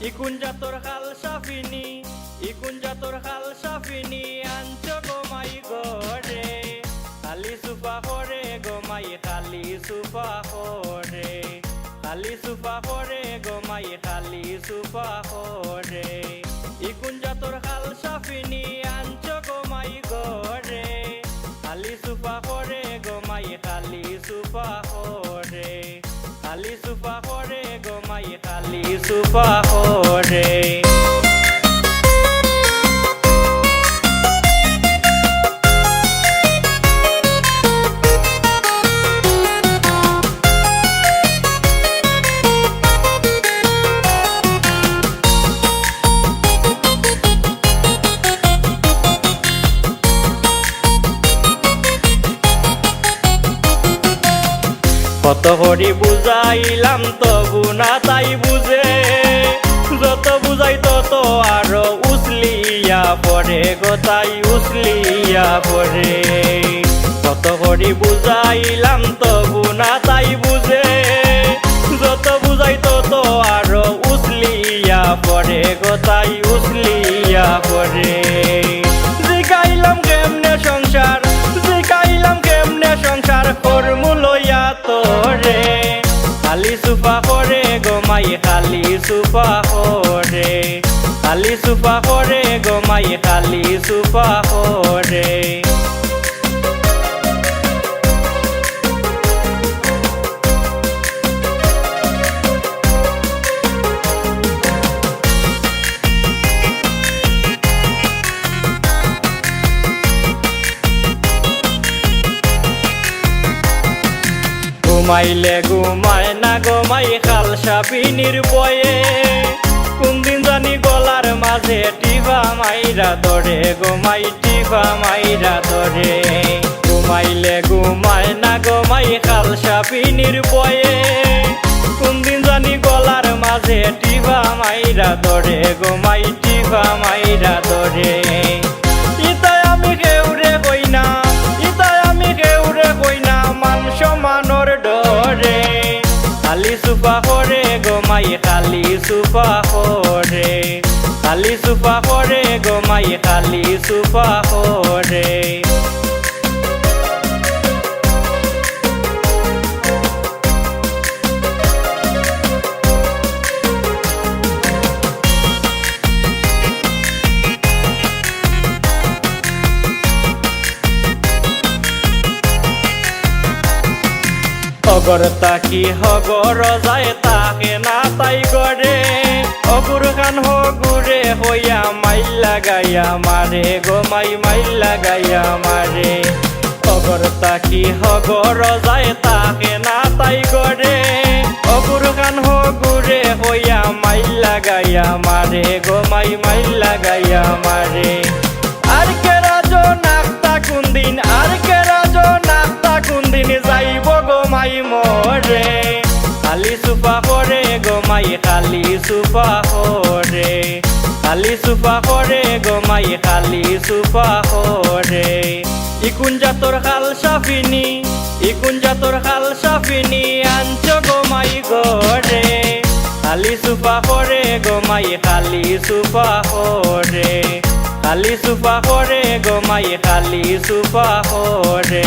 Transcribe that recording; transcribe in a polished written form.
ইকুন জাতর খাল সাফিনি, ইকুন জাতর খাল সাফিনি আনছো গোমাই গরে, খালি সুফা করে গোমাই খালি সুফা করে, খালি সুফা করে গোমাই খালি সুফা করে। ইকুন জাতর খাল সাফিনি আনছো গোমাই গরে, খালি সুফা করে গোমাই খালি সুফা করে, খালি সুফা করে গোমাই খালি সুফা করে। কত করি বুঝাইলাম তবু না তাই বুঝে, যত বুঝাই তত আরো উসলিয়া পড়ে গো তাই উসলিয়া পড়ে। কত করি বুঝাইলাম তবু না তাই বুঝে, যত বুঝাই তত আরো উসলিয়া পড়ে গো তাই উসলিয়া পড়ে। জিগাইলাম কেমনে সংসার, জিগাইলাম কেমনে সংসার করমু লইয়া তোরে, খালি সুফা করে গোমাই খালি সুফা করে, খালি সুফা করে গোমাই খালি সুফা করে। ঘুমাইলে ঘুমায় না গোমাই খাল সাফিনির বয়ে, কোনদিন জানি গলার মাঝে টিপা মাইরা ধরে গোমাই টিপা মাইরা ধরে। ঘুমাইলে ঘুমায় না গোমাই খাল সাফিনির বয়ে, কোনদিন জানি গলার মাঝে টিপা মাইরা ধরে গোমাই টিপা মাইরা ধরে। ইতাই আমি কেউরে কই না, ইতাই আমি কেউরে কই না মান সমানোর ডরে, খালি সুফা করে গোমাই খালি সুফা করে, খালি সুফা করে গোমাই খালি সুফা করে। অগর তাকি হগর যায় তাকে না তাই গড়ে, অগুর খান হগুরে হইয়া মাইল লাগাইয়া মারে গোমাই মাইল লাগাইয়া মারে। অগর তাকি হগর যায় তাকে না তাই গড়ে, অগুর খান হগুরে হইয়া মাইল লাগাইয়া মারে গোমাই মাইল লাগাইয়া মারে। আর কে রাজো নাকতা কুন্দিন, আর কে রাজো নাকতা কুন্দিন যাইব গোমাই মরে, খালি সুফা করে গোমাই খালি সুফা করে, খালি সুফা করে গোমাই খালি সুফা করে। ইকুন জাতর খাল সাফিনি, ইকুন জাতর খাল সাফিনি আনছো গোমাই গরে, খালি সুফা করে গোমাই খালি সুফা করে, খালি সুফা করে গোমাই খালি সুফা করে।